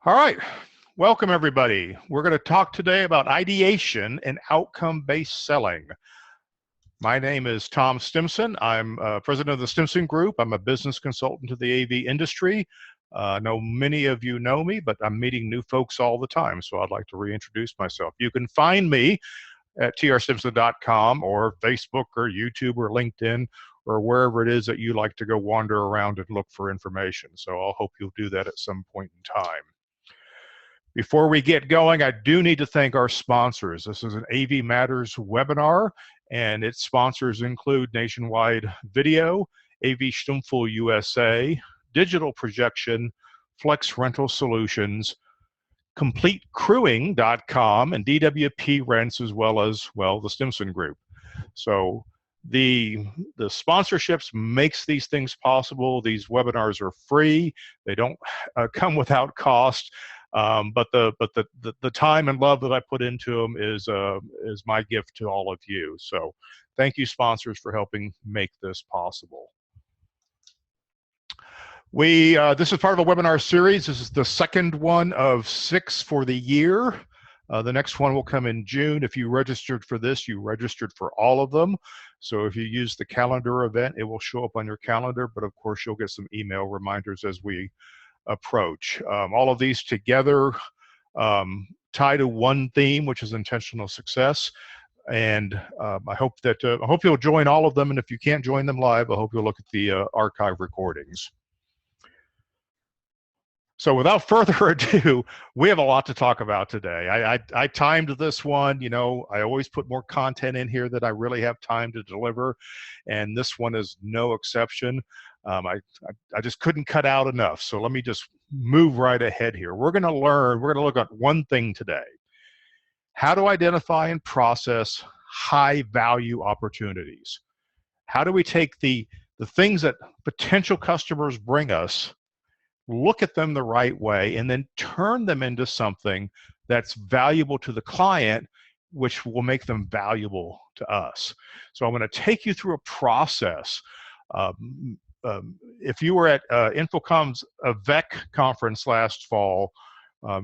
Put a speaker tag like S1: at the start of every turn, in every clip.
S1: All right, welcome everybody. We're going to talk today about ideation and outcome-based selling. My name is Tom Stimson. I'm president of the Stimson Group. I'm a business consultant to the AV industry. I know many of you know me, but I'm meeting new folks all the time, so I'd like to reintroduce myself. You can find me at trstimson.com or Facebook or YouTube or LinkedIn or wherever it is that you like to go wander around and look for information. So I'll hope you'll do that at some point in time. Before we get going, I do need to thank our sponsors. This is an AV Matters webinar, and its sponsors include Nationwide Video, AV Stummful USA, Digital Projection, Flex Rental Solutions, CompleteCrewing.com, and DWP Rents, as well as, well, the Stimson Group. So the sponsorships makes these things possible. These webinars are free. They don't come without cost. But the time and love that I put into them is my gift to all of you. So thank you, sponsors, for helping make this possible. This is part of a webinar series. This is the second one of 6 for the year. The next one will come in June. If you registered for this, you registered for all of them. So if you use the calendar event, it will show up on your calendar, but of course you'll get some email reminders as we approach. All of these together tie to one theme, which is intentional success. And I hope you'll join all of them. And if you can't join them live, I hope you'll look at the archive recordings. So without further ado, we have a lot to talk about today. I timed this one. You know, I always put more content in here that I really have time to deliver, and this one is no exception. I just couldn't cut out enough. So let me just move right ahead here. We're going to look at one thing today: how to identify and process high value opportunities. How do we take the things that potential customers bring us, look at them the right way, and then turn them into something that's valuable to the client, which will make them valuable to us. So I'm going to take you through a process. If you were at Infocom's AVEC conference last fall,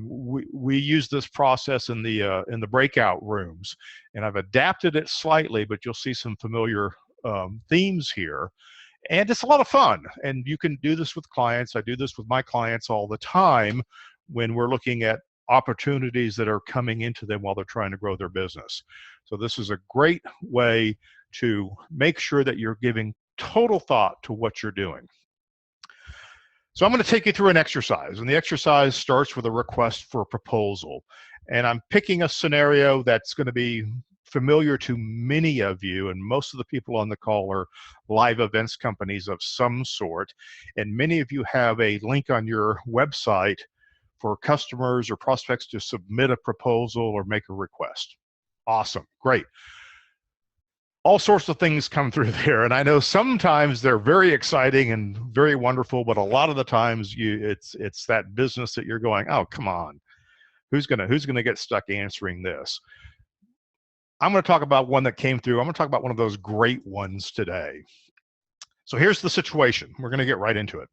S1: we used this process in the breakout rooms, and I've adapted it slightly, but you'll see some familiar themes here. And it's a lot of fun, and you can do this with clients. I do this with my clients all the time when we're looking at opportunities that are coming into them while they're trying to grow their business. So this is a great way to make sure that you're giving total thought to what you're doing. So I'm going to take you through an exercise, and the exercise starts with a request for a proposal. And I'm picking a scenario that's going to be familiar to many of you, and most of the people on the call are live events companies of some sort, and many of you have a link on your website for customers or prospects to submit a proposal or make a request. Awesome, great. All sorts of things come through there, and I know sometimes they're very exciting and very wonderful, but a lot of the times it's that business that you're going, oh, come on, who's gonna get stuck answering this? I'm going to talk about one that came through. I'm going to talk about one of those great ones today. So here's the situation. We're going to get right into it.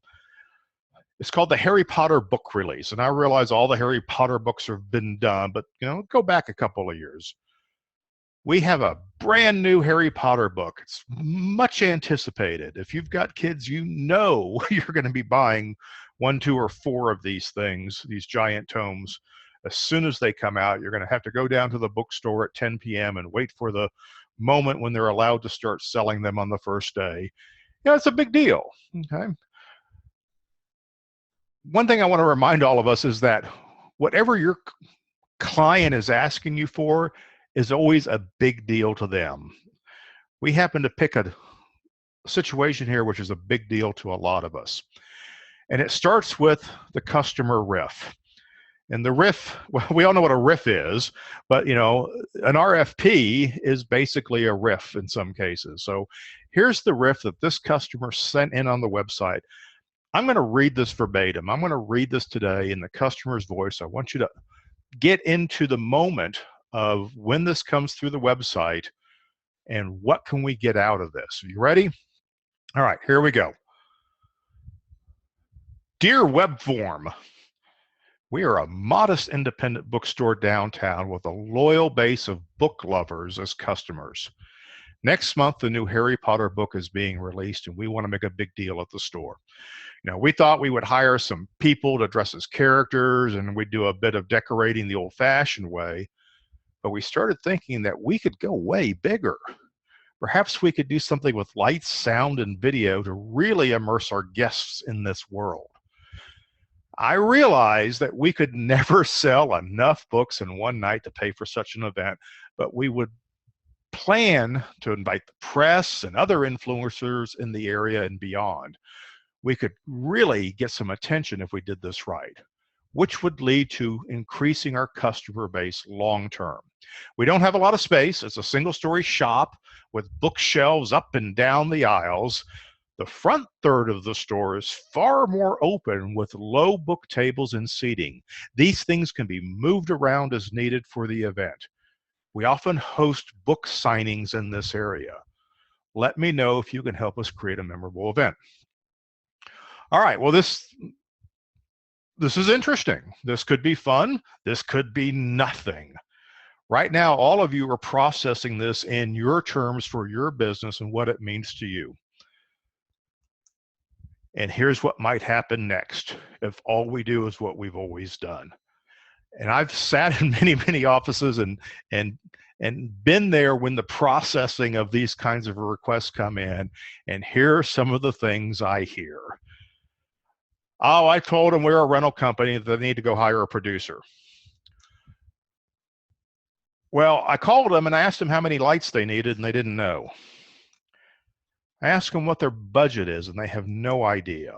S1: It's called the Harry Potter book release. And I realize all the Harry Potter books have been done, but you know, go back a couple of years. We have a brand new Harry Potter book. It's much anticipated. If you've got kids, you know you're going to be buying 1, 2, or 4 of these things, these giant tomes. As soon as they come out, you're going to have to go down to the bookstore at 10 p.m. and wait for the moment when they're allowed to start selling them on the first day. You know, it's a big deal. Okay. One thing I want to remind all of us is that whatever your client is asking you for is always a big deal to them. We happen to pick a situation here which is a big deal to a lot of us. And it starts with the customer riff. And the riff, well, we all know what a riff is, but you know, an RFP is basically a riff in some cases. So here's the riff that this customer sent in on the website. I'm going to read this verbatim. I'm going to read this today in the customer's voice. I want you to get into the moment of when this comes through the website and what can we get out of this. Are you ready? All right, here we go. Dear web form, We are a modest independent bookstore downtown with a loyal base of book lovers as customers. Next month, the new Harry Potter book is being released, and we want to make a big deal at the store. We thought we would hire some people to dress as characters, and we'd do a bit of decorating the old-fashioned way, but we started thinking that we could go way bigger. Perhaps we could do something with lights, sound, and video to really immerse our guests in this world. I realized that we could never sell enough books in one night to pay for such an event, but we would plan to invite the press and other influencers in the area and beyond. We could really get some attention if we did this right, which would lead to increasing our customer base long term. We don't have a lot of space. It's a single-story shop with bookshelves up and down the aisles. The front third of the store is far more open with low book tables and seating. These things can be moved around as needed for the event. We often host book signings in this area. Let me know if you can help us create a memorable event. All right, well, this is interesting. This could be fun. This could be nothing. Right now, all of you are processing this in your terms for your business and what it means to you. And here's what might happen next if all we do is what we've always done. And I've sat in many offices and been there when the processing of these kinds of requests come in, and here are some of the things I hear. Oh, I told them we're a rental company that they need to go hire a producer. Well, I called them and I asked them how many lights they needed, and they didn't know. I asked them what their budget is, and they have no idea.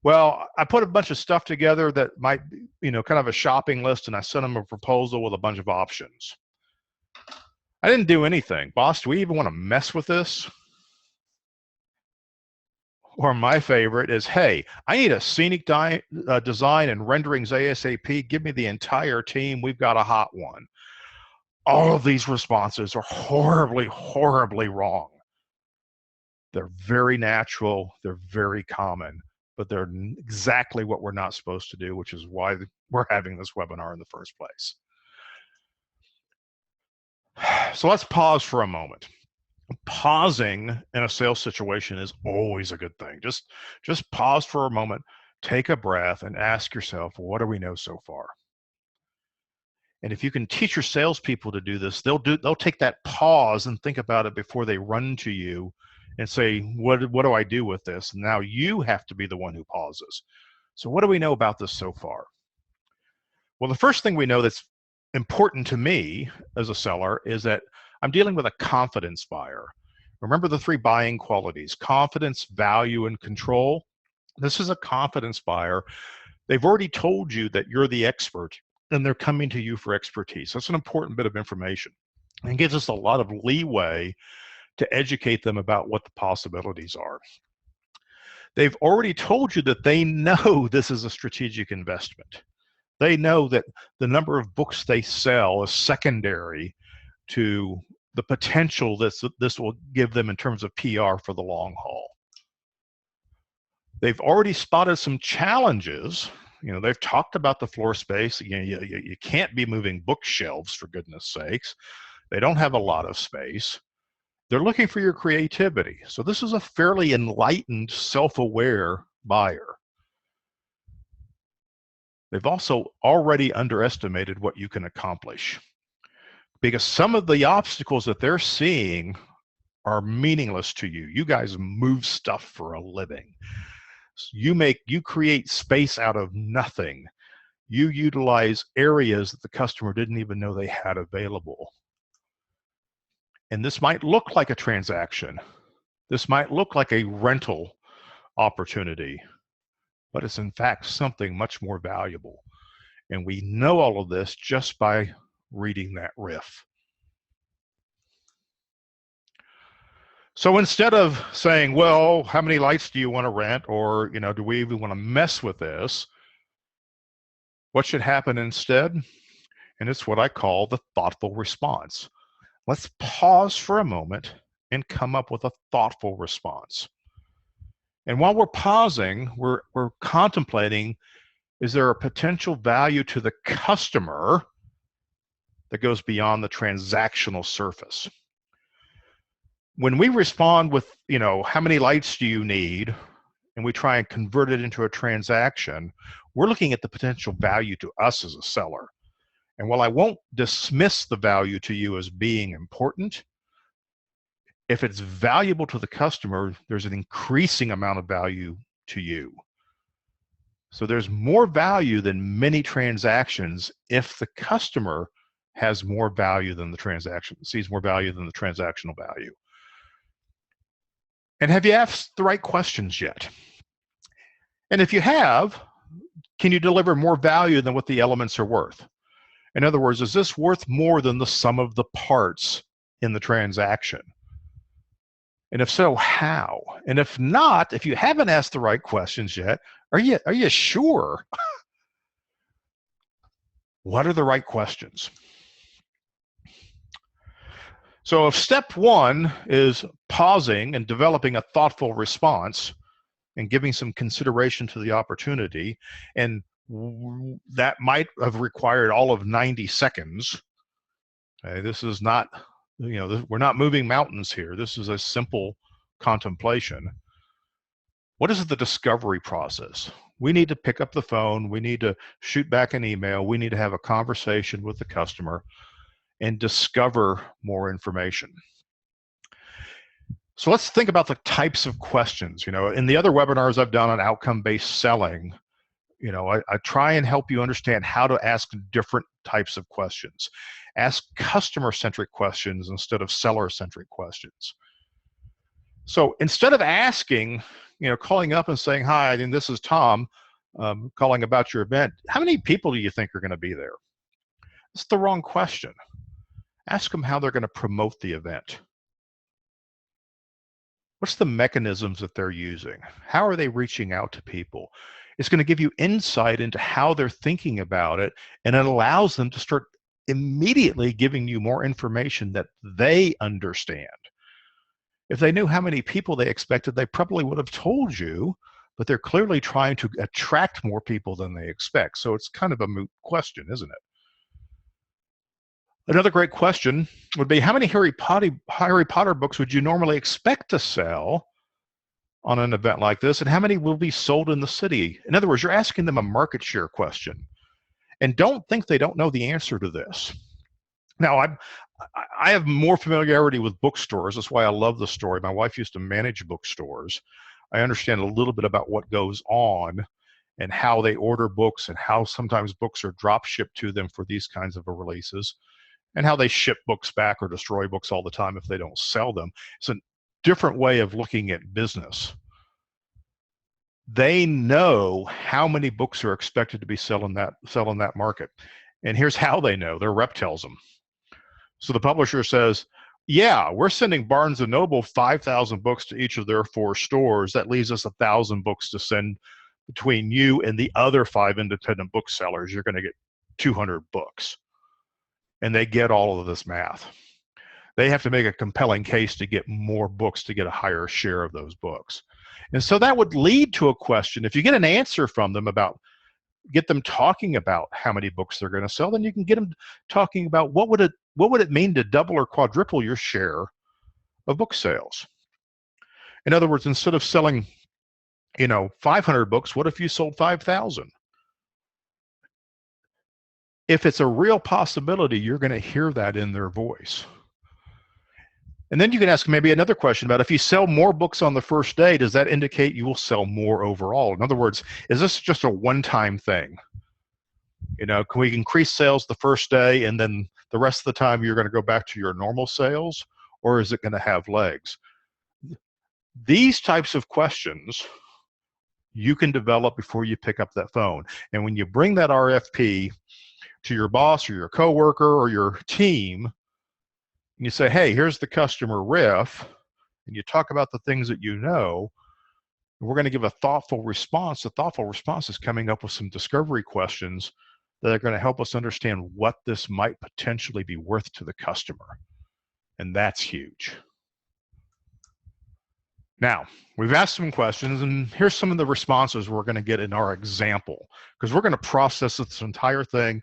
S1: Well, I put a bunch of stuff together that might be, kind of a shopping list, and I sent them a proposal with a bunch of options. I didn't do anything. Boss, do we even want to mess with this? Or my favorite is, hey, I need a scenic design and renderings ASAP. Give me the entire team. We've got a hot one. All of these responses are horribly wrong. They're very natural. They're very common, but they're exactly what we're not supposed to do, which is why we're having this webinar in the first place. So let's pause for a moment. Pausing in a sales situation is always a good thing. Just pause for a moment, take a breath, and ask yourself, what do we know so far? And if you can teach your salespeople to do this, they'll take that pause and think about it before they run to you and say, what do I do with this? And now you have to be the one who pauses. So what do we know about this so far? Well, the first thing we know that's important to me as a seller is that I'm dealing with a confidence buyer. Remember the three buying qualities: confidence, value, and control. This is a confidence buyer. They've already told you that you're the expert, and they're coming to you for expertise. That's an important bit of information. And it gives us a lot of leeway to educate them about what the possibilities are. They've already told you that they know this is a strategic investment. They know that the number of books they sell is secondary to the potential this will give them in terms of PR for the long haul. They've already spotted some challenges. They've talked about the floor space. You can't be moving bookshelves, for goodness sakes. They don't have a lot of space. They're looking for your creativity. So this is a fairly enlightened, self-aware buyer. They've also already underestimated what you can accomplish, because some of the obstacles that they're seeing are meaningless to you. You guys move stuff for a living. You create space out of nothing. You utilize areas that the customer didn't even know they had available. And this might look like a transaction. This might look like a rental opportunity, but it's in fact something much more valuable. And we know all of this just by reading that riff. So instead of saying, well, how many lights do you want to rent? Or, do we even want to mess with this? What should happen instead? And it's what I call the thoughtful response. Let's pause for a moment and come up with a thoughtful response. And while we're pausing, we're contemplating, Is there a potential value to the customer that goes beyond the transactional surface? When we respond with, how many lights do you need, and we try and convert it into a transaction, we're looking at the potential value to us as a seller. And while I won't dismiss the value to you as being important, if it's valuable to the customer, there's an increasing amount of value to you. So there's more value than many transactions if the customer has more value than the transaction, sees more value than the transactional value. And have you asked the right questions yet? And if you have, can you deliver more value than what the elements are worth? In other words, is this worth more than the sum of the parts in the transaction? And if so, how? And if not, if you haven't asked the right questions yet, are you sure? What are the right questions? So if step one is pausing and developing a thoughtful response and giving some consideration to the opportunity, and that might have required all of 90 seconds. Okay, this is not, we're not moving mountains here. This is a simple contemplation. What is the discovery process? We need to pick up the phone. We need to shoot back an email. We need to have a conversation with the customer and discover more information. So let's think about the types of questions. In the other webinars I've done on outcome-based selling, I try and help you understand how to ask different types of questions. Ask customer-centric questions instead of seller-centric questions. So instead of asking, calling up and saying, hi, and this is Tom, calling about your event, how many people do you think are going to be there? It's the wrong question. Ask them how they're going to promote the event. What's the mechanisms that they're using? How are they reaching out to people? It's going to give you insight into how they're thinking about it, and it allows them to start immediately giving you more information that they understand. If they knew how many people they expected, they probably would have told you, but they're clearly trying to attract more people than they expect. So it's kind of a moot question, isn't it? Another great question would be, how many Harry Potter books would you normally expect to sell on an event like this, and how many will be sold in the city? In other words, you're asking them a market share question. And don't think they don't know the answer to this. Now, I have more familiarity with bookstores. That's why I love the story. My wife used to manage bookstores. I understand a little bit about what goes on and how they order books and how sometimes books are drop shipped to them for these kinds of releases, and how they ship books back or destroy books all the time if they don't sell them. It's a different way of looking at business. They know how many books are expected to be selling that market. And here's how they know. Their rep tells them. So the publisher says, yeah, we're sending Barnes & Noble 5,000 books to each of their 4 stores. That leaves us 1,000 books to send between you and the other 5 independent booksellers. You're going to get 200 books. And they get all of this math. They have to make a compelling case to get more books to get a higher share of those books. And so that would lead to a question. If you get an answer from them get them talking about how many books they're going to sell, then you can get them talking about what would it mean to double or quadruple your share of book sales. In other words, instead of selling 500 books, what if you sold 5,000? If it's a real possibility, you're going to hear that in their voice. And then you can ask maybe another question about, if you sell more books on the first day, does that indicate you will sell more overall? In other words, is this just a one-time thing? Can we increase sales the first day and then the rest of the time you're going to go back to your normal sales, or is it going to have legs? These types of questions you can develop before you pick up that phone. And when you bring that RFP to your boss or your coworker or your team, and you say, hey, here's the customer riff, and you talk about the things that we're going to give a thoughtful response. The thoughtful response is coming up with some discovery questions that are going to help us understand what this might potentially be worth to the customer. And that's huge. Now, we've asked some questions, and here's some of the responses we're going to get in our example, because we're going to process this entire thing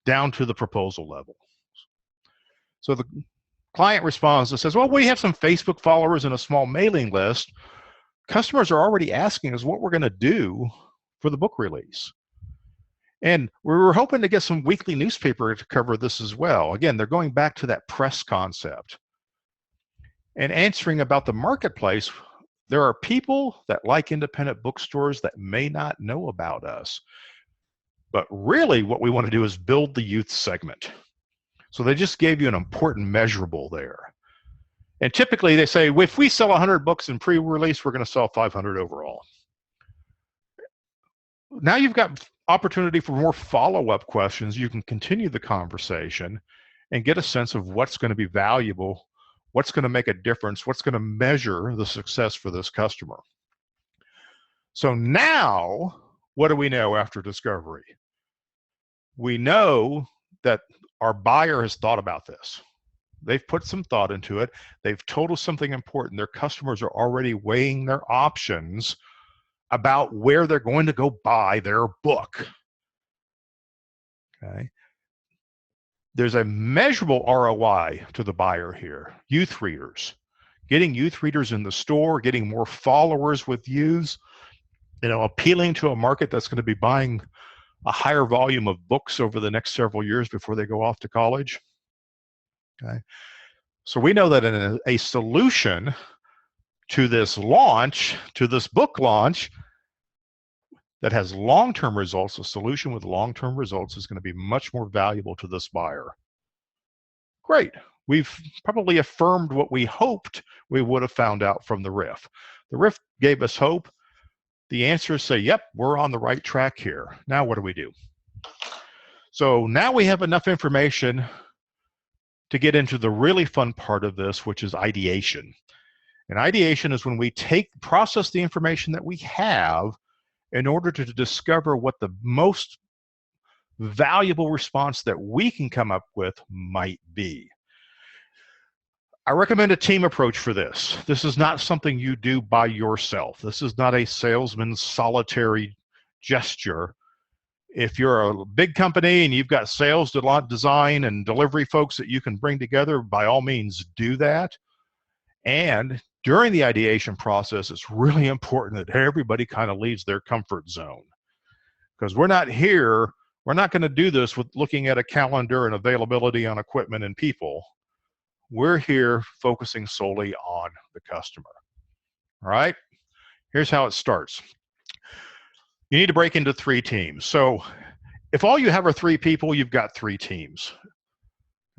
S1: down to the proposal level. So the client responds and says, well, we have some Facebook followers and a small mailing list. Customers are already asking us what we're going to do for the book release. And we were hoping to get some weekly newspaper to cover this as well. Again, they're going back to that press concept. And answering about the marketplace, there are people that like independent bookstores that may not know about us. But really what we want to do is build the youth segment. So they just gave you an important measurable there. And typically they say, if we sell 100 books in pre-release, we're going to sell 500 overall. Now you've got opportunity for more follow-up questions. You can continue the conversation and get a sense of what's going to be valuable, what's going to make a difference, what's going to measure the success for this customer. So now, what do we know after discovery? We know that our buyer has thought about this. They've put some thought into it. They've told us something important. Their customers are already weighing their options about where they're going to go buy their book. Okay. There's a measurable ROI to the buyer here. Youth readers. Getting youth readers in the store, getting more followers with youths, appealing to a market that's going to be buying a higher volume of books over the next several years before they go off to college. Okay. So we know that in a solution to this launch, to this book launch, that has long-term results, a solution with long-term results is going to be much more valuable to this buyer. Great. We've probably affirmed what we hoped we would have found out from the riff. The riff gave us hope. The answers say, yep, we're on the right track here. Now what do we do? So now we have enough information to get into the really fun part of this, which is ideation. And ideation is when we process the information that we have in order to discover what the most valuable response that we can come up with might be. I recommend a team approach for this. This is not something you do by yourself. This is not a salesman's solitary gesture. If you're a big company and you've got sales, design, and delivery folks that you can bring together, by all means do that. And during the ideation process, it's really important that everybody kind of leaves their comfort zone. Because we're not going to do this with looking at a calendar and availability on equipment and people. We're here focusing solely on the customer. All right, here's how it starts. You need to break into 3 teams. So if all you have are 3 people, you've got 3 teams.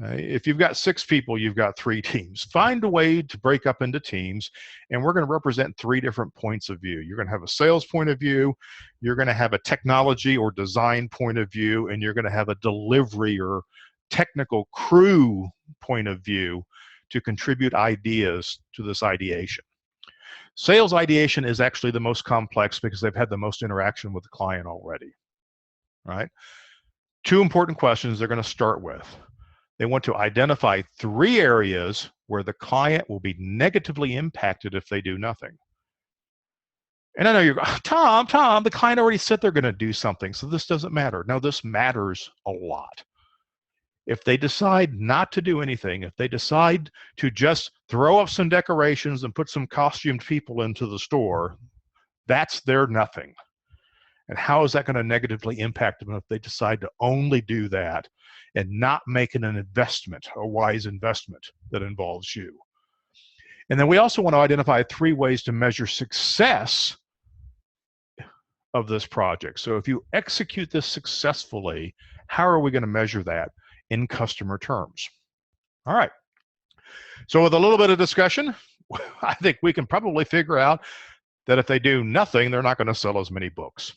S1: If you've got 6 people, you've got 3 teams. Find a way to break up into teams, and we're going to represent 3 different points of view. You're going to have a sales point of view, you're going to have a technology or design point of view, and you're going to have a delivery or technical crew point of view to contribute ideas to this ideation. Sales ideation is actually the most complex because they've had the most interaction with the client already. Right? 2 important questions they're going to start with. They want to identify 3 areas where the client will be negatively impacted if they do nothing. And I know you're going, Tom, the client already said they're going to do something, so this doesn't matter. No, this matters a lot. If they decide not to do anything, if they decide to just throw up some decorations and put some costumed people into the store, that's their nothing. And how is that going to negatively impact them if they decide to only do that and not making an investment, a wise investment that involves you? And then we also want to identify 3 ways to measure success of this project. So if you execute this successfully, how are we going to measure that in customer terms? All right. So with a little bit of discussion, I think we can probably figure out that if they do nothing, they're not going to sell as many books.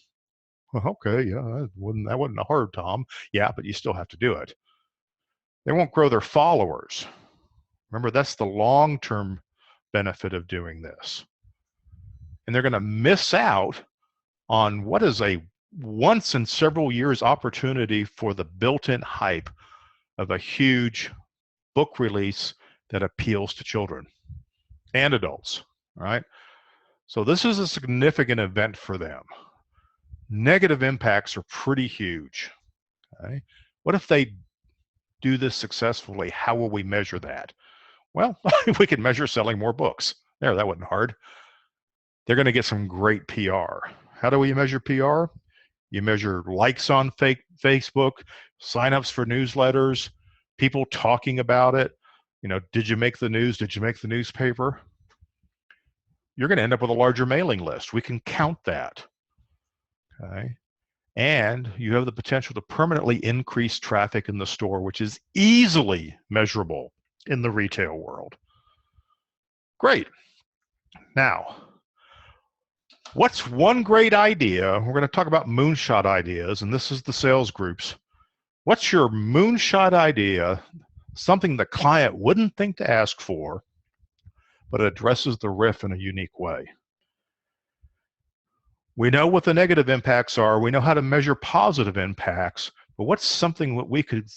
S1: Well, okay, yeah, that wasn't hard, Tom. Yeah, but you still have to do it. They won't grow their followers. Remember, that's the long-term benefit of doing this. And they're going to miss out on what is a once in several years opportunity for the built-in hype of a huge book release that appeals to children and adults, right? So this is a significant event for them. Negative impacts are pretty huge. Okay? What if they do this successfully? How will we measure that? Well, we can measure selling more books. There, that wasn't hard. They're going to get some great PR. How do we measure PR? You measure likes on Facebook, signups for newsletters, people talking about it. You know, did you make the news? Did you make the newspaper? You're going to end up with a larger mailing list. We can count that. Okay. And you have the potential to permanently increase traffic in the store, which is easily measurable in the retail world. Great. Now, what's one great idea? We're going to talk about moonshot ideas, and this is the sales groups. What's your moonshot idea, something the client wouldn't think to ask for, but it addresses the riff in a unique way? We know what the negative impacts are. We know how to measure positive impacts, but what's something that we could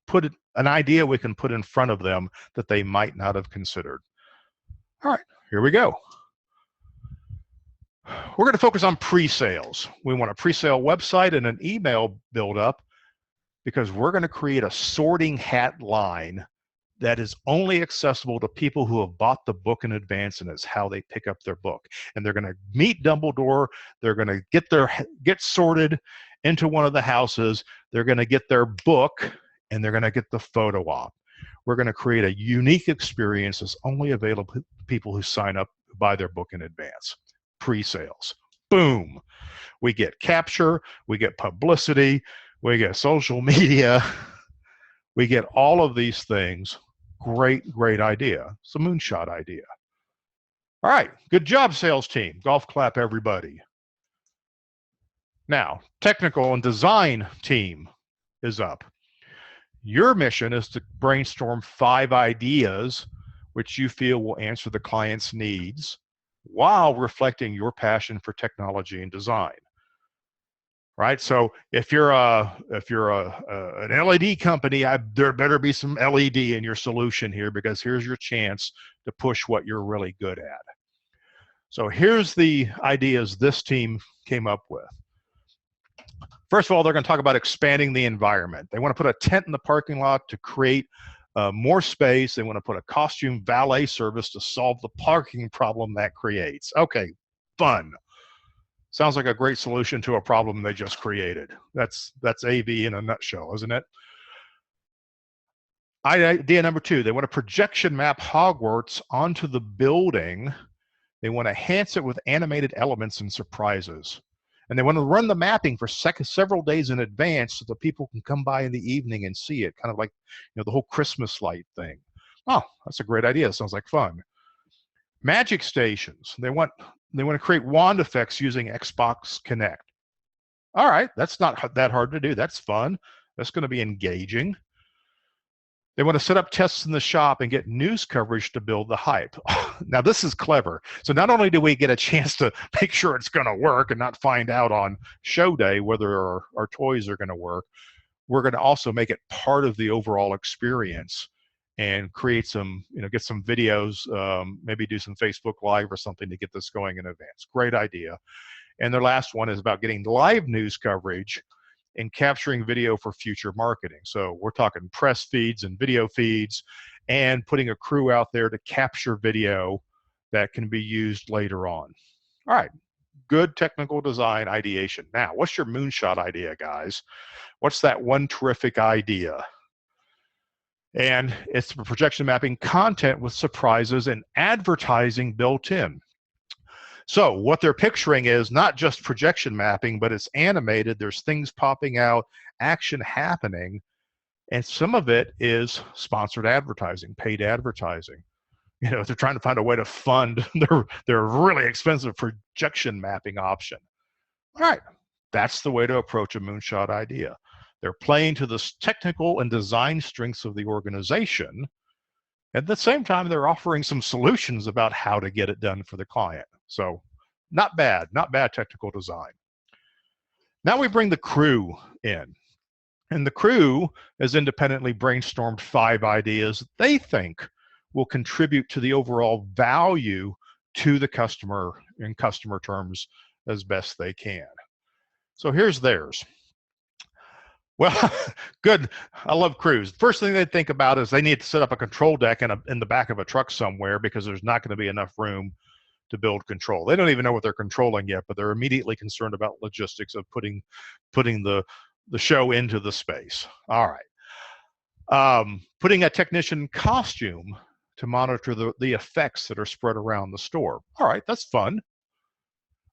S1: put, an idea we can put in front of them that they might not have considered? All right, here we go. We're going to focus on pre-sales. We want a pre-sale website and an email build-up because we're going to create a sorting hat line that is only accessible to people who have bought the book in advance, and is how they pick up their book. And they're going to meet Dumbledore. They're going to get sorted into one of the houses. They're going to get their book, and they're going to get the photo op. We're going to create a unique experience that's only available to people who sign up, who buy their book in advance. Pre-sales. Boom. We get capture. We get publicity. We get social media. We get all of these things. Great, great idea. It's a moonshot idea. All right, good job, sales team. Golf clap, everybody. Now, technical and design team is up. Your mission is to brainstorm 5 ideas which you feel will answer the client's needs while reflecting your passion for technology and design. Right, so if you're an LED company, there better be some LED in your solution here, because here's your chance to push what you're really good at. So here's the ideas this team came up with. First of all, they're going to talk about expanding the environment. They want to put a tent in the parking lot to create more space. They want to put a costume valet service to solve the parking problem that creates. Okay, fun. Sounds like a great solution to a problem they just created. That's AV in a nutshell, isn't it? Idea number 2, they want to projection map Hogwarts onto the building. They want to enhance it with animated elements and surprises. And they want to run the mapping for several days in advance so that people can come by in the evening and see it, kind of like, you know, the whole Christmas light thing. Oh, that's a great idea. Sounds like fun. Magic stations. They want to create wand effects using Xbox Connect. All right, that's not that hard to do. That's fun. That's going to be engaging. They want to set up tests in the shop and get news coverage to build the hype. Now, this is clever. So not only do we get a chance to make sure it's going to work and not find out on show day whether our toys are going to work, we're going to also make it part of the overall experience and create some, get some videos, maybe do some Facebook Live or something to get this going in advance. Great idea. And their last one is about getting live news coverage and capturing video for future marketing. So we're talking press feeds and video feeds and putting a crew out there to capture video that can be used later on. All right, good technical design ideation. Now, what's your moonshot idea, guys? What's that one terrific idea? And it's projection mapping content with surprises and advertising built in. So what they're picturing is not just projection mapping, but it's animated. There's things popping out, action happening, and some of it is sponsored advertising, paid advertising. They're trying to find a way to fund their really expensive projection mapping option. All right, that's the way to approach a moonshot idea. They're playing to the technical and design strengths of the organization. At the same time, they're offering some solutions about how to get it done for the client. So not bad technical design. Now we bring the crew in. And the crew has independently brainstormed 5 ideas they think will contribute to the overall value to the customer in customer terms as best they can. So here's theirs. Well, good. I love crews. First thing they think about is they need to set up a control deck in the back of a truck somewhere because there's not going to be enough room to build control. They don't even know what they're controlling yet, but they're immediately concerned about logistics of putting the show into the space. All right. Putting a technician costume to monitor the effects that are spread around the store. All right, that's fun.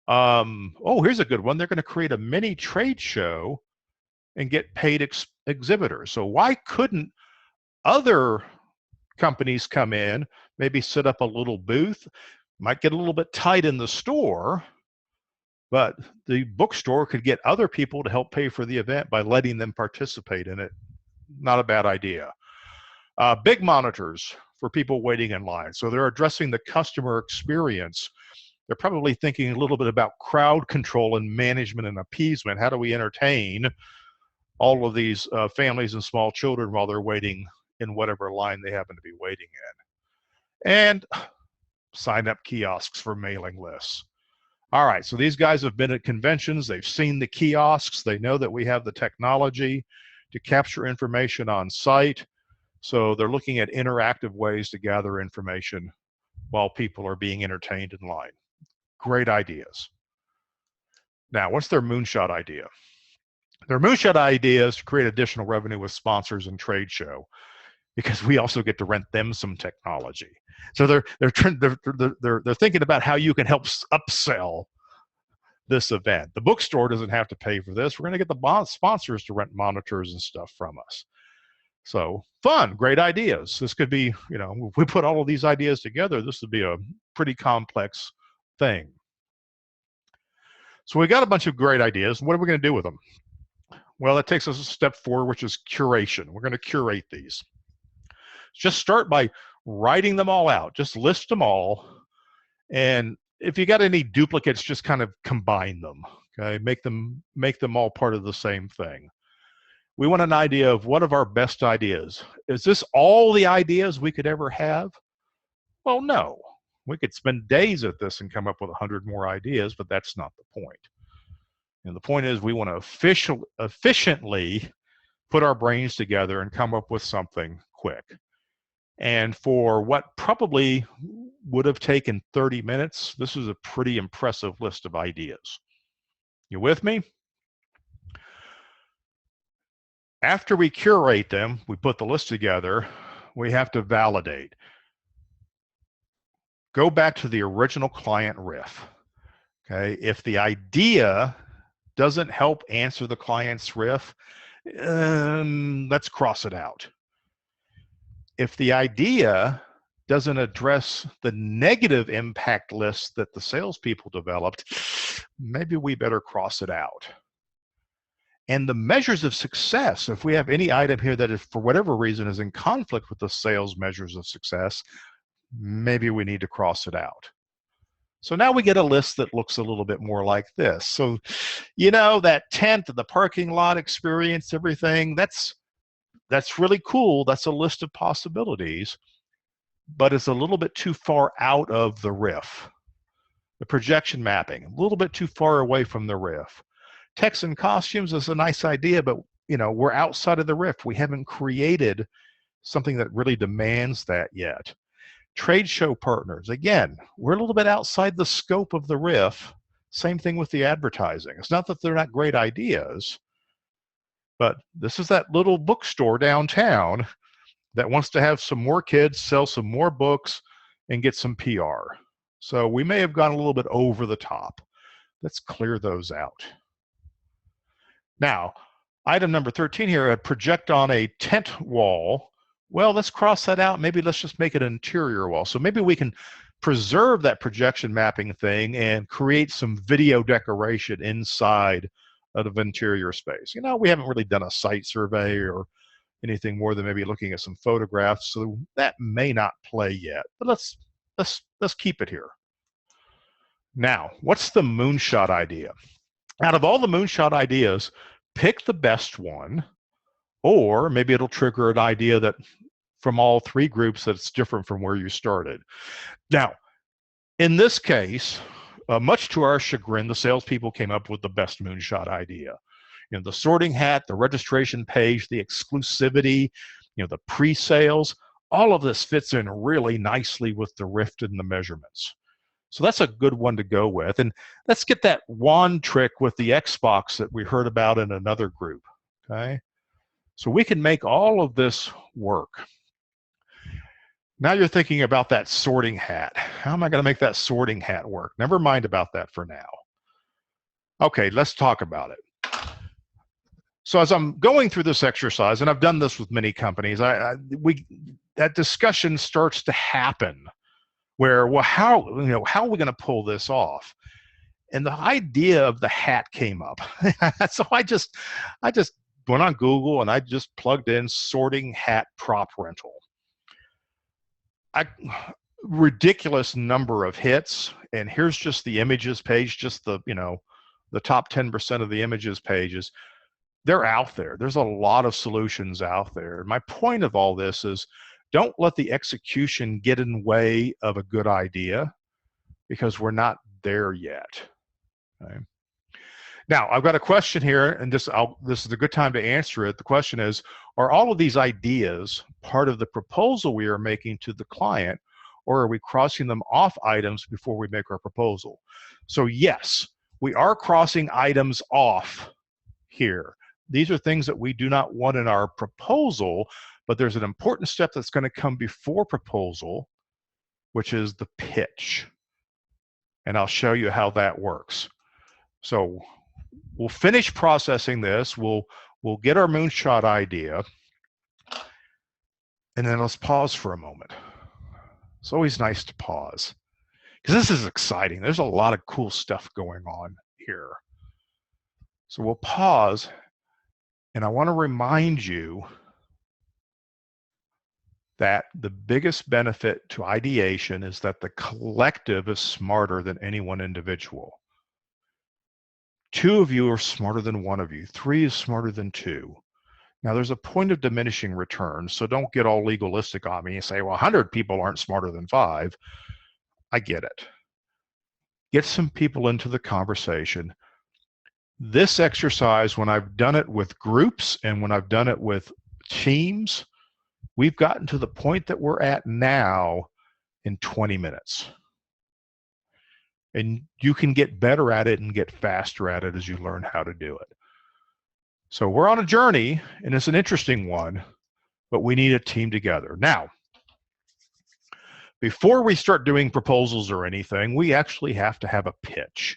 S1: Oh, here's a good one. They're going to create a mini trade show and get paid exhibitors. So why couldn't other companies come in, maybe set up a little booth? Might get a little bit tight in the store, but the bookstore could get other people to help pay for the event by letting them participate in it. Not a bad idea. Big monitors for people waiting in line. So they're addressing the customer experience. They're probably thinking a little bit about crowd control and management and appeasement. How do we entertain all of these families and small children while they're waiting in whatever line they happen to be waiting in? And sign up kiosks for mailing lists. All right, so these guys have been at conventions. They've seen the kiosks. They know that we have the technology to capture information on site. So they're looking at interactive ways to gather information while people are being entertained in line. Great ideas. Now, what's their moonshot idea? Their moonshot idea is to create additional revenue with sponsors and trade show, because we also get to rent them some technology. So they're thinking about how you can help upsell this event. The bookstore doesn't have to pay for this. We're going to get the sponsors to rent monitors and stuff from us. So fun, great ideas. This could be, you know, if we put all of these ideas together, this would be a pretty complex thing. So we got a bunch of great ideas. What are we going to do with them? Well, that takes us a step forward, which is curation. We're going to curate these. Just start by writing them all out. Just list them all. And if you got any duplicates, just kind of combine them. Okay, make them all part of the same thing. We want an idea of what of our best ideas. Is this all the ideas we could ever have? Well, no. We could spend days at this and come up with 100 more ideas, but that's not the point. And the point is we want to efficiently put our brains together and come up with something quick. And for what probably would have taken 30 minutes, this is a pretty impressive list of ideas. You with me? After we curate them, we put the list together, we have to validate. Go back to the original client riff. Okay, if the idea doesn't help answer the client's riff, let's cross it out. If the idea doesn't address the negative impact list that the salespeople developed, maybe we better cross it out. And the measures of success, if we have any item here that is, for whatever reason, is in conflict with the sales measures of success, maybe we need to cross it out. So now we get a list that looks a little bit more like this. So, you know, that tent, the parking lot experience, everything, that's really cool. That's a list of possibilities, but it's a little bit too far out of the riff. The projection mapping, a little bit too far away from the riff. Text and costumes is a nice idea, but you know, we're outside of the riff. We haven't created something that really demands that yet. Trade show partners, again, we're a little bit outside the scope of the riff. Same thing with the advertising. It's not that they're not great ideas, but this is that little bookstore downtown that wants to have some more kids, sell some more books, and get some PR. So we may have gone a little bit over the top. Let's clear those out. Now, item number 13 here, project on a tent wall. Well, let's cross that out. Maybe let's just make it an interior wall. So maybe we can preserve that projection mapping thing and create some video decoration inside of interior space. You know, we haven't really done a site survey or anything more than maybe looking at some photographs, so that may not play yet. But let's keep it here. Now, what's the moonshot idea? Out of all the moonshot ideas, pick the best one, or maybe it'll trigger an idea that from all three groups that's different from where you started. Now, in this case, much to our chagrin, the salespeople came up with the best moonshot idea. You know, the sorting hat, the registration page, the exclusivity, you know, the pre-sales, all of this fits in really nicely with the Rift and the measurements. So that's a good one to go with. And let's get that wand trick with the Xbox that we heard about in another group, okay? So we can make all of this work. Now you're thinking about that sorting hat. How am I going to make that sorting hat work? Never mind about that for now. Okay, let's talk about it. So as I'm going through this exercise, and I've done this with many companies, that discussion starts to happen where, well, how are we going to pull this off? And the idea of the hat came up. So I just went on Google and I just plugged in sorting hat prop rental. Ridiculous number of hits, and here's just the images page, just the top 10% of the images pages. They're out there. There's a lot of solutions out there. My point of all this is, don't let the execution get in the way of a good idea, because we're not there yet. Okay. Now, I've got a question here, and this is a good time to answer it. The question is, are all of these ideas part of the proposal we are making to the client, or are we crossing them off items before we make our proposal? So yes, we are crossing items off here. These are things that we do not want in our proposal, but there's an important step that's going to come before proposal, which is the pitch. And I'll show you how that works. So we'll finish processing this. We'll get our moonshot idea. And then let's pause for a moment. It's always nice to pause, because this is exciting. There's a lot of cool stuff going on here. So we'll pause, and I want to remind you that the biggest benefit to ideation is that the collective is smarter than any one individual. 2 of you are smarter than 1 of you. 3 is smarter than 2. Now, there's a point of diminishing returns, so don't get all legalistic on me and say, well, 100 people aren't smarter than 5. I get it. Get some people into the conversation. This exercise, when I've done it with groups and when I've done it with teams, we've gotten to the point that we're at now in 20 minutes. And you can get better at it and get faster at it as you learn how to do it. So we're on a journey, and it's an interesting one, but we need a team together. Now, before we start doing proposals or anything, we actually have to have a pitch.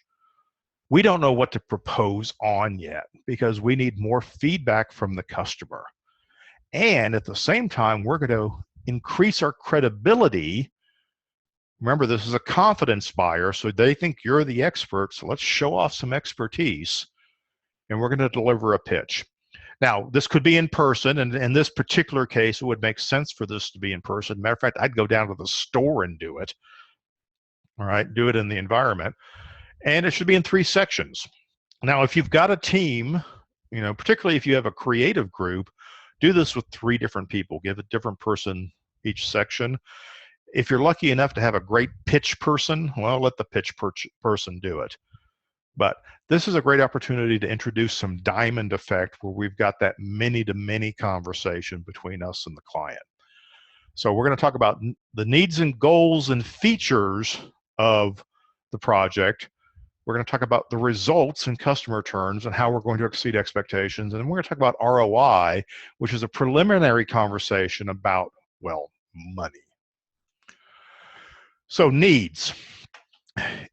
S1: We don't know what to propose on yet, because we need more feedback from the customer. And at the same time, we're going to increase our credibility. Remember, this is a confidence buyer, so they think you're the expert, so let's show off some expertise, and we're going to deliver a pitch. Now, this could be in person, and in this particular case, it would make sense for this to be in person. Matter of fact, I'd go down to the store and do it. All right, do it in the environment. And it should be in 3 sections. Now, if you've got a team, particularly if you have a creative group, do this with 3 different people. Give a different person each section. If you're lucky enough to have a great pitch person, well, let the pitch person do it. But this is a great opportunity to introduce some diamond effect, where we've got that many-to-many conversation between us and the client. So we're going to talk about the needs and goals and features of the project. We're going to talk about the results and customer returns and how we're going to exceed expectations. And we're going to talk about ROI, which is a preliminary conversation about, well, money. So needs.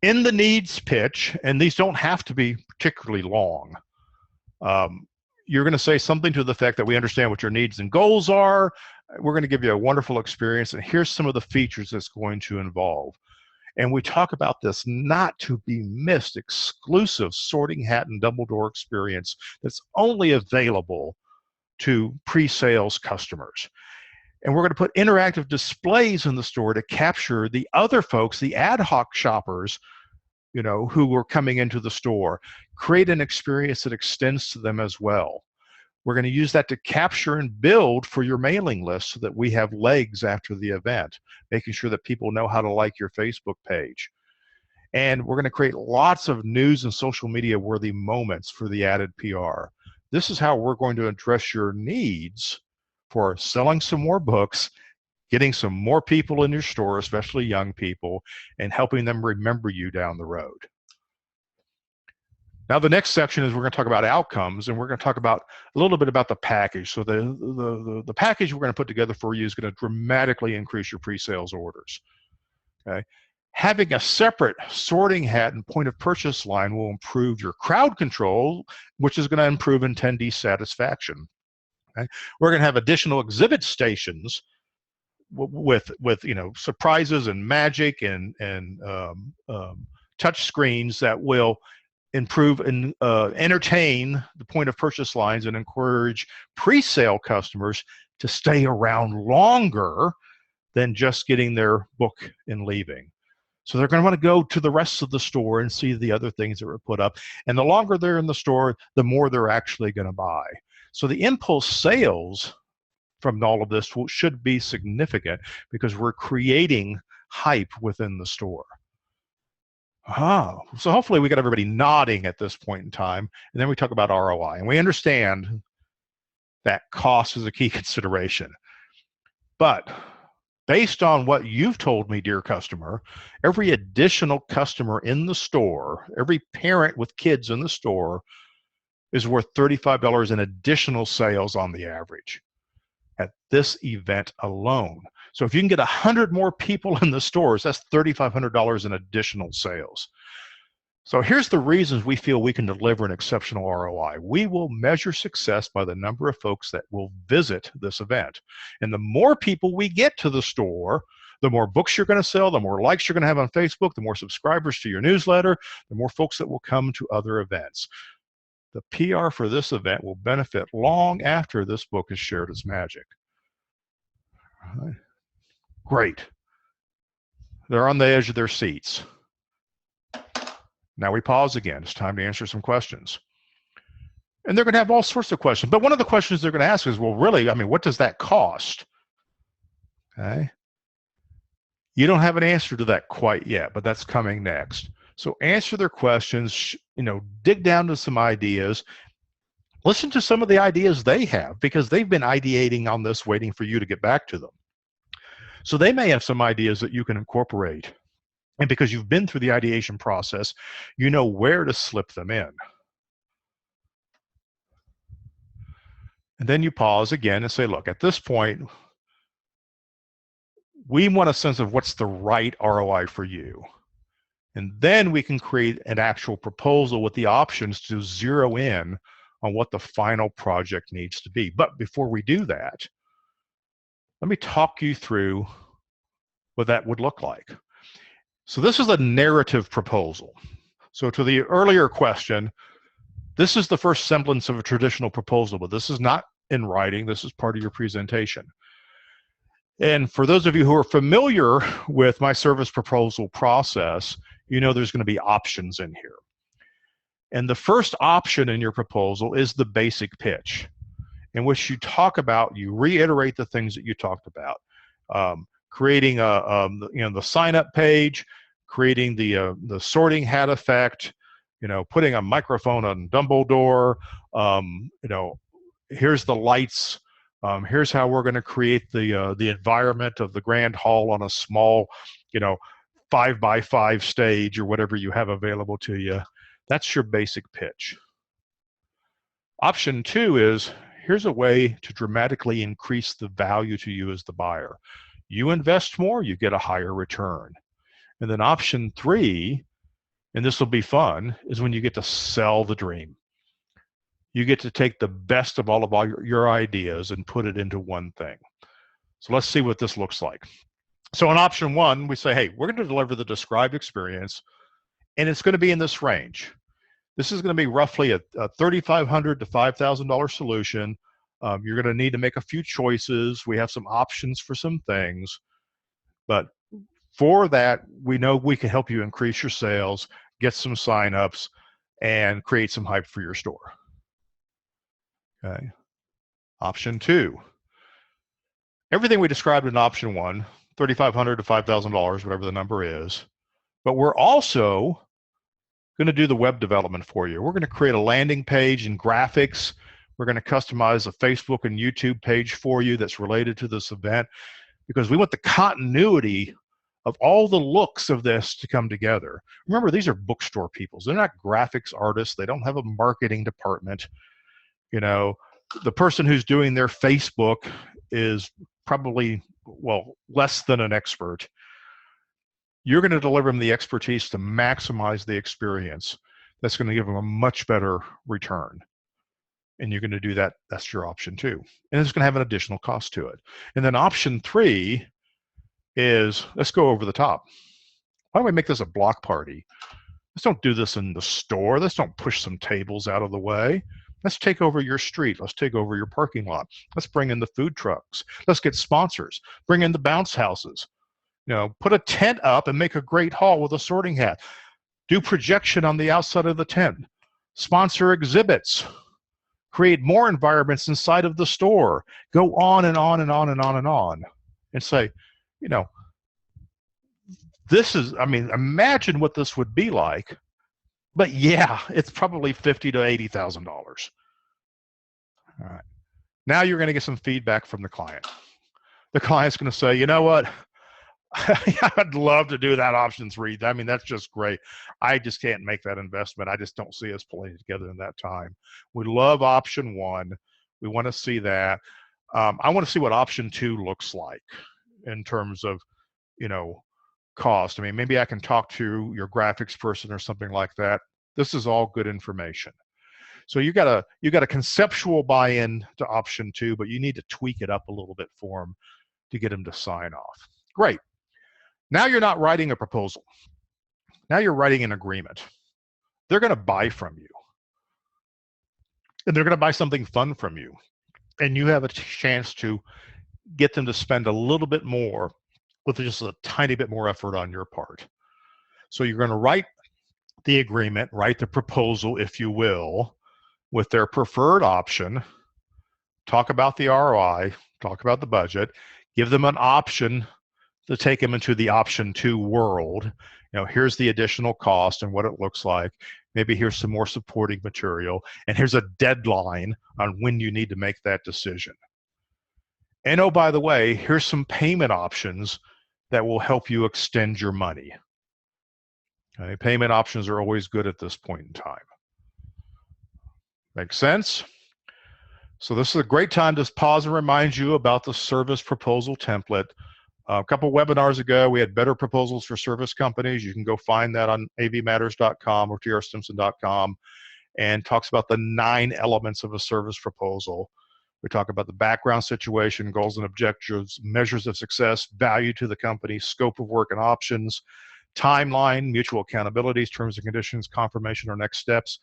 S1: In the needs pitch, and these don't have to be particularly long, you're going to say something to the effect that we understand what your needs and goals are. We're going to give you a wonderful experience, and here's some of the features it's going to involve. And we talk about this not to be missed exclusive sorting hat and double door experience that's only available to pre-sales customers. And we're going to put interactive displays in the store to capture the other folks, the ad hoc shoppers, who are coming into the store. Create an experience that extends to them as well. We're going to use that to capture and build for your mailing list so that we have legs after the event, making sure that people know how to like your Facebook page. And we're going to create lots of news and social media worthy moments for the added PR. This is how we're going to address your needs for selling some more books, getting some more people in your store, especially young people, and helping them remember you down the road. Now, the next section is we're going to talk about outcomes, and we're going to talk about a little bit about the package. So the package we're going to put together for you is going to dramatically increase your pre-sales orders. Okay. Having a separate sorting hat and point of purchase line will improve your crowd control, which is going to improve attendee satisfaction. Okay. We're going to have additional exhibit stations with surprises and magic and touch screens that will improve and entertain the point of purchase lines and encourage pre-sale customers to stay around longer than just getting their book and leaving. So they're going to want to go to the rest of the store and see the other things that were put up. And the longer they're in the store, the more they're actually going to buy. So the impulse sales from all of this should be significant because we're creating hype within the store. So hopefully we got everybody nodding at this point in time, and then we talk about ROI. And we understand that cost is a key consideration. But based on what you've told me, dear customer, every additional customer in the store, every parent with kids in the store is worth $35 in additional sales on the average at this event alone. So if you can get 100 more people in the stores, that's $3,500 in additional sales. So here's the reasons we feel we can deliver an exceptional ROI. We will measure success by the number of folks that will visit this event. And the more people we get to the store, the more books you're going to sell, the more likes you're going to have on Facebook, the more subscribers to your newsletter, the more folks that will come to other events. The PR for this event will benefit long after this book is shared as magic. All right. Great. They're on the edge of their seats. Now we pause again. It's time to answer some questions. And they're going to have all sorts of questions. But one of the questions they're going to ask is, well, really, I mean, what does that cost? Okay. You don't have an answer to that quite yet, but that's coming next. So answer their questions, dig down to some ideas. Listen to some of the ideas they have because they've been ideating on this, waiting for you to get back to them. So they may have some ideas that you can incorporate. And because you've been through the ideation process, you know where to slip them in. And then you pause again and say, look, at this point, we want a sense of what's the right ROI for you. And then we can create an actual proposal with the options to zero in on what the final project needs to be. But before we do that, let me talk you through what that would look like. So this is a narrative proposal. So to the earlier question, this is the first semblance of a traditional proposal, but this is not in writing. This is part of your presentation. And for those of you who are familiar with my service proposal process, you know there's going to be options in here. And the first option in your proposal is the basic pitch, in which you talk about, you reiterate the things that you talked about. Creating the sign-up page, creating the sorting hat effect, putting a microphone on Dumbledore. Here's the lights. Here's how we're going to create the environment of the grand hall on a small, 5x5 stage or whatever you have available to you. That's your basic pitch. Option 2 is, here's a way to dramatically increase the value to you as the buyer. You invest more, you get a higher return. And then option 3, and this will be fun, is when you get to sell the dream. You get to take the best of all your ideas and put it into one thing. So let's see what this looks like. So in option 1, we say, hey, we're going to deliver the described experience, and it's going to be in this range. This is going to be roughly a $3,500 to $5,000 solution. You're going to need to make a few choices. We have some options for some things. But for that, we know we can help you increase your sales, get some signups, and create some hype for your store. Okay. Option 2. Everything we described in option 1, $3,500 to $5,000, whatever the number is, But we're also going to do the web development for you. We're going to create a landing page and graphics. We're going to customize a Facebook and YouTube page for you that's related to this event, because we want the continuity of all the looks of this to come together. Remember, these are bookstore people. They're not graphics artists. They don't have a marketing department. You know, the person who's doing their Facebook is probably, well, less than an expert. You're going to deliver them the expertise to maximize the experience. That's going to give them a much better return. And you're going to do that. That's your option 2. And it's going to have an additional cost to it. And then option 3 is, let's go over the top. Why don't we make this a block party? Let's don't do this in the store. Let's don't push some tables out of the way. Let's take over your street. Let's take over your parking lot. Let's bring in the food trucks. Let's get sponsors. Bring in the bounce houses. You know, put a tent up and make a great hall with a sorting hat. Do projection on the outside of the tent. Sponsor exhibits. Create more environments inside of the store. Go on and on and on and on and on. And say, you know, this is, I mean, imagine what this would be like. But yeah, it's probably $50,000 to $80,000. All right. Now you're going to get some feedback from the client. The client's going to say, you know what? I'd love to do that option 3. I mean, that's just great. I just can't make that investment. I just don't see us pulling together in that time. We love option 1. We want to see that. I want to see what option 2 looks like in terms of, you know, cost. I mean, maybe I can talk to your graphics person or something like that. This is all good information. So you got a conceptual buy-in to option 2, but you need to tweak it up a little bit for them to get them to sign off. Great. Now you're not writing a proposal. Now you're writing an agreement. They're going to buy from you. And they're going to buy something fun from you. And you have a chance to get them to spend a little bit more with just a tiny bit more effort on your part. So you're going to write the agreement, write the proposal, if you will, with their preferred option, talk about the ROI, talk about the budget, give them an option to take them into the option 2 world. You know, here's the additional cost and what it looks like. Maybe here's some more supporting material, and here's a deadline on when you need to make that decision. And oh, by the way, here's some payment options that will help you extend your money. Okay, payment options are always good at this point in time. Make sense? So this is a great time to pause and remind you about the service proposal template. A couple webinars ago, we had better proposals for service companies. You can go find that on avmatters.com or trstimson.com, and talks about the 9 elements of a service proposal. We talk about the background situation, goals and objectives, measures of success, value to the company, scope of work and options, timeline, mutual accountabilities, terms and conditions, confirmation or next steps.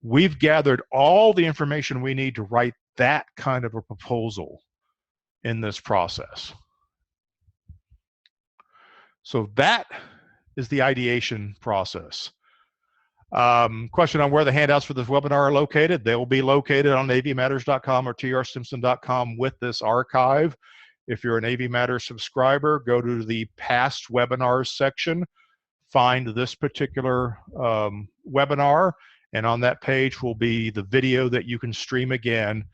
S1: We've gathered all the information we need to write that kind of a proposal in this process. So that is the ideation process. Question on where the handouts for this webinar are located. They will be located on avmatters.com or trstimson.com with this archive. If you're an AV Matters subscriber, go to the past webinars section, find this particular webinar, and on that page will be the video that you can stream again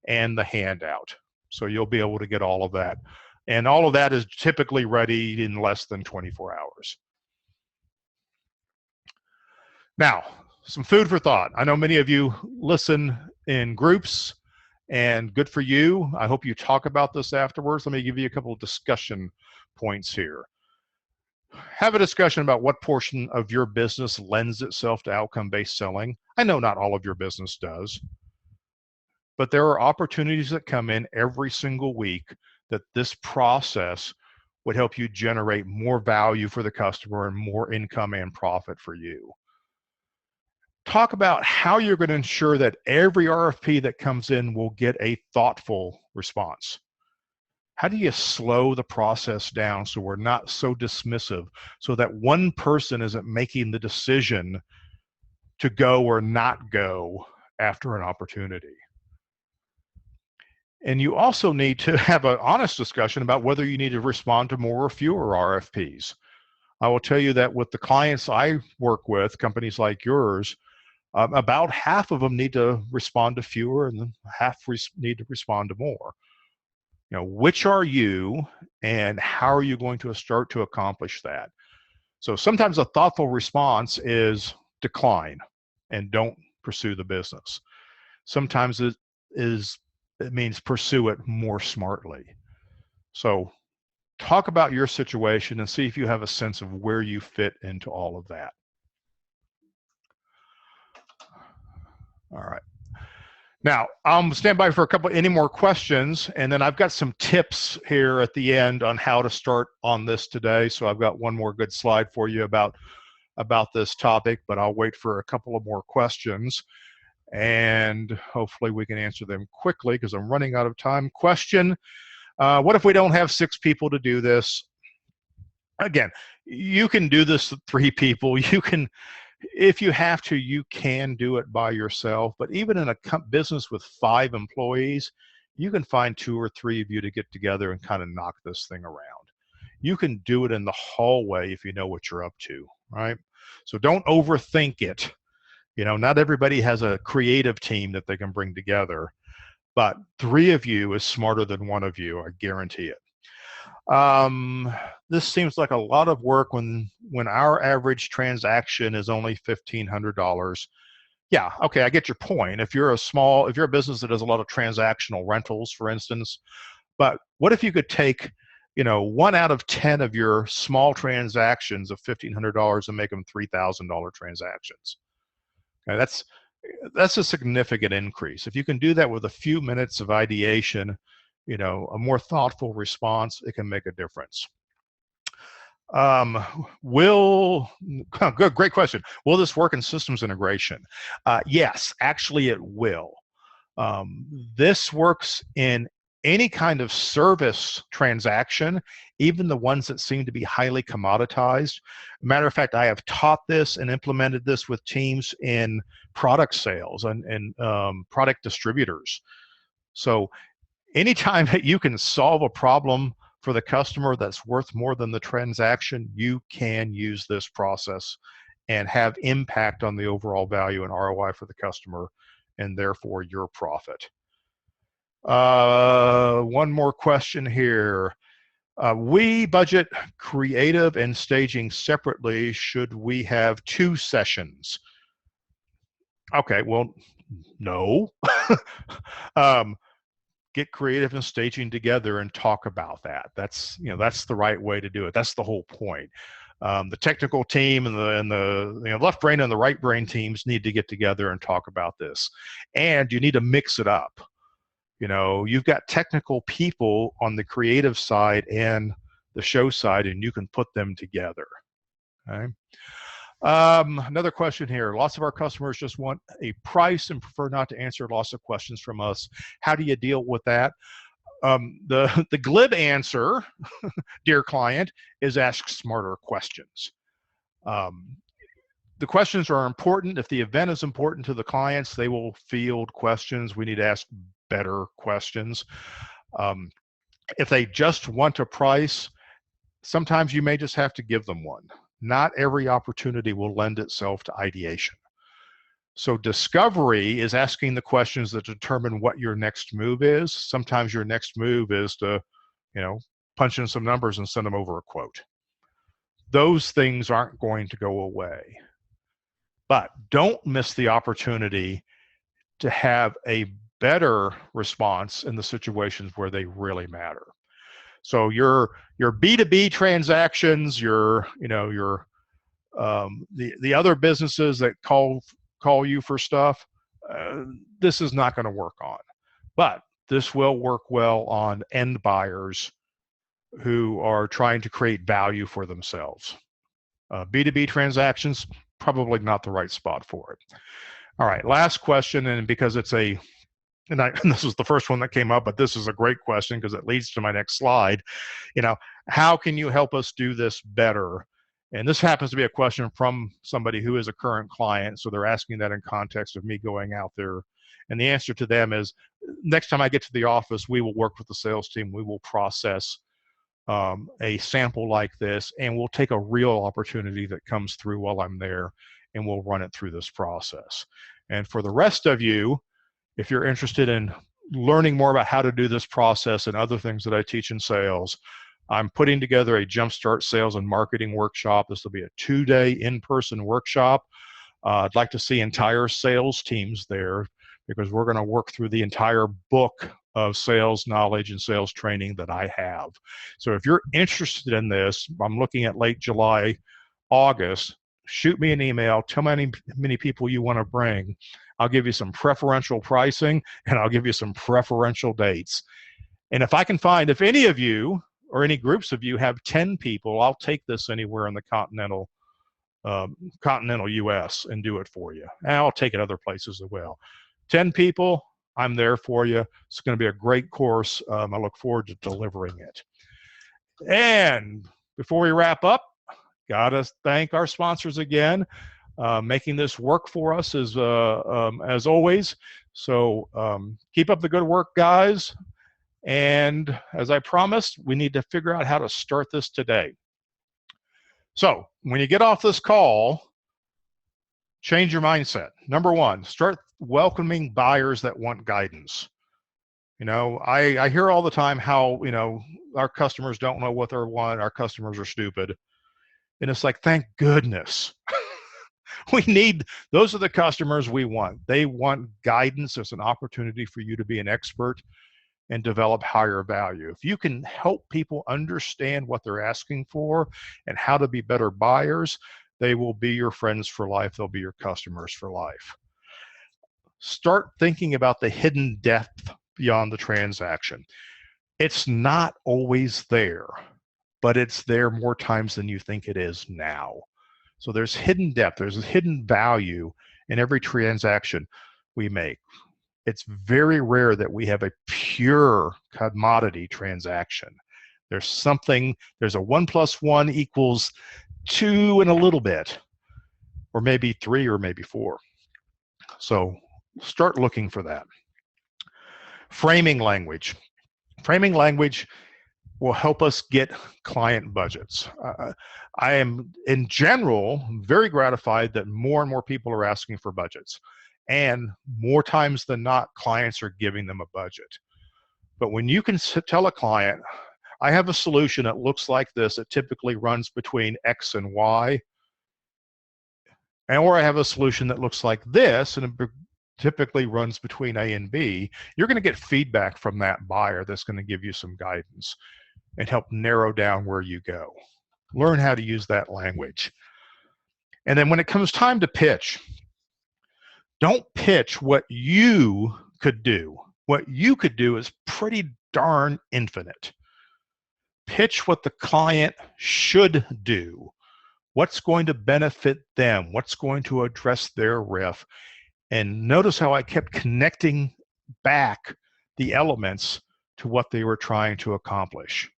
S1: and the handout. So you'll be able to get all of that. And all of that is typically ready in less than 24 hours. Now, some food for thought. I know many of you listen in groups, and good for you. I hope you talk about this afterwards. Let me give you a couple of discussion points here. Have a discussion about what portion of your business lends itself to outcome-based selling. I know not all of your business does, but there are opportunities that come in every single week that this process would help you generate more value for the customer and more income and profit for you. Talk about how you're going to ensure that every RFP that comes in will get a thoughtful response. How do you slow the process down so we're not so dismissive, so that one person isn't making the decision to go or not go after an opportunity? And you also need to have an honest discussion about whether you need to respond to more or fewer RFPs. I will tell you that with the clients I work with, companies like yours, about half of them need to respond to fewer, and then half need to respond to more. You know, which are you, and how are you going to start to accomplish that? So sometimes a thoughtful response is decline and don't pursue the business. Sometimes it means pursue it more smartly. So talk about your situation and see if you have a sense of where you fit into all of that. All right. Now, stand by for a couple, any more questions, and then I've got some tips here at the end on how to start on this today. So I've got one more good slide for you about this topic, but I'll wait for a couple of more questions, and hopefully we can answer them quickly because I'm running out of time. Question, what if we don't have 6 people to do this? Again, you can do this with 3 people. You can, if you have to, you can do it by yourself. But even in a business with 5 employees, you can find 2 or 3 of you to get together and kind of knock this thing around. You can do it in the hallway if you know what you're up to, right? So don't overthink it. You know, not everybody has a creative team that they can bring together, but 3 of you is smarter than 1 of you, I guarantee it. This seems like a lot of work when our average transaction is only $1,500. Yeah, okay, I get your point. If you're a business that does a lot of transactional rentals, for instance, but what if you could take, you know, 1 out of 10 of your small transactions of $1,500 and make them $3,000 transactions? Okay, that's a significant increase. If you can do that with a few minutes of ideation, you know, a more thoughtful response, it can make a difference. Great question. Will this work in systems integration? Yes, actually it will. This works in any kind of service transaction, even the ones that seem to be highly commoditized. Matter of fact, I have taught this and implemented this with teams in product sales and product distributors. So anytime that you can solve a problem for the customer that's worth more than the transaction, you can use this process and have impact on the overall value and ROI for the customer, and therefore your profit. One more question here. We budget creative and staging separately. Should we have 2 sessions? Okay, well, no. Get creative and staging together and talk about that. That's, you know, that's the right way to do it. That's the whole point. The technical team and the you know, left brain and the right brain teams need to get together and talk about this. And you need to mix it up. You know, you've got technical people on the creative side and the show side, and you can put them together. Okay. Another question here. Lots of our customers just want a price and prefer not to answer lots of questions from us. How do you deal with that? The glib answer, dear client, is ask smarter questions. The questions are important. If the event is important to the clients, they will field questions. We need to ask better questions. If they just want a price, sometimes you may just have to give them one. Not every opportunity will lend itself to ideation. So discovery is asking the questions that determine what your next move is. Sometimes your next move is to, you know, punch in some numbers and send them over a quote. Those things aren't going to go away. But don't miss the opportunity to have a better response in the situations where they really matter. So your B2B transactions, the other businesses that call you for stuff, this is not going to work on. But this will work well on end buyers who are trying to create value for themselves. B2B transactions, probably not the right spot for it. All right, last question, and because it's and this was the first one that came up, but this is a great question because it leads to my next slide. You know, how can you help us do this better? And this happens to be a question from somebody who is a current client, so they're asking that in context of me going out there. And the answer to them is, next time I get to the office, we will work with the sales team. We will process a sample like this, and we'll take a real opportunity that comes through while I'm there, and we'll run it through this process. And for the rest of you, if you're interested in learning more about how to do this process and other things that I teach in sales, I'm putting together a Jumpstart Sales and Marketing workshop. This will be a 2-day in-person workshop. I'd like to see entire sales teams there, because we're going to work through the entire book of sales knowledge and sales training that I have. So if you're interested in this, I'm looking at late July, August. Shoot me an email. Tell me how many people you want to bring. I'll give you some preferential pricing, and I'll give you some preferential dates. And if I can find, if any of you or any groups of you have 10 people, I'll take this anywhere in the continental U.S. and do it for you. And I'll take it other places as well. 10 people, I'm there for you. It's going to be a great course. I look forward to delivering it. And before we wrap up, got to thank our sponsors again, making this work for us as always. So keep up the good work, guys. And as I promised, we need to figure out how to start this today. So when you get off this call, change your mindset. Number one, start welcoming buyers that want guidance. You know, I hear all the time how, you know, our customers don't know what they want. Our customers are stupid. And it's like, thank goodness. Those are the customers we want. They want guidance. There's an opportunity for you to be an expert and develop higher value. If you can help people understand what they're asking for and how to be better buyers, they will be your friends for life. They'll be your customers for life. Start thinking about the hidden depth beyond the transaction. It's not always there, but it's there more times than you think it is now. So there's hidden depth, there's a hidden value in every transaction we make. It's very rare that we have a pure commodity transaction. There's a 1 + 1 = 2 and a little bit, or maybe 3 or maybe 4. So start looking for that. Framing language. Framing language will help us get client budgets. I am, in general, very gratified that more and more people are asking for budgets. And more times than not, clients are giving them a budget. But when you can tell a client, I have a solution that looks like this, it typically runs between X and Y, or I have a solution that looks like this, and it typically runs between A and B, you're going to get feedback from that buyer that's going to give you some guidance and help narrow down where you go. Learn how to use that language. And then when it comes time to pitch, don't pitch what you could do. What you could do is pretty darn infinite. Pitch what the client should do. What's going to benefit them? What's going to address their riff? And notice how I kept connecting back the elements to what they were trying to accomplish.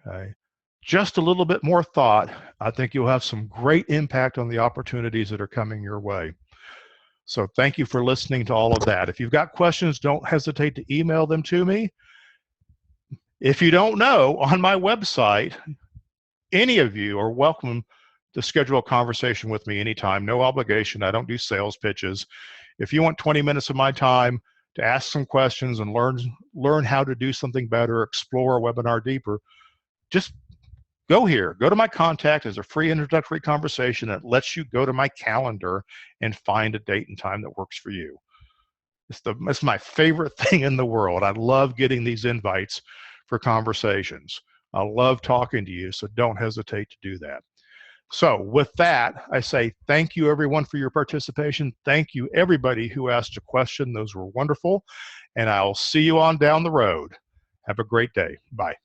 S1: Okay. Just a little bit more thought. I think you'll have some great impact on the opportunities that are coming your way. So thank you for listening to all of that. If you've got questions, don't hesitate to email them to me. If you don't know, on my website, any of you are welcome to schedule a conversation with me anytime. No obligation. I don't do sales pitches. If you want 20 minutes of my time to ask some questions and learn how to do something better, explore a webinar deeper, just go here. Go to my contact. There's a free introductory conversation that lets you go to my calendar and find a date and time that works for you. It's my favorite thing in the world. I love getting these invites for conversations. I love talking to you, so don't hesitate to do that. So with that, I say thank you everyone for your participation. Thank you everybody who asked a question. Those were wonderful. And I'll see you on down the road. Have a great day. Bye.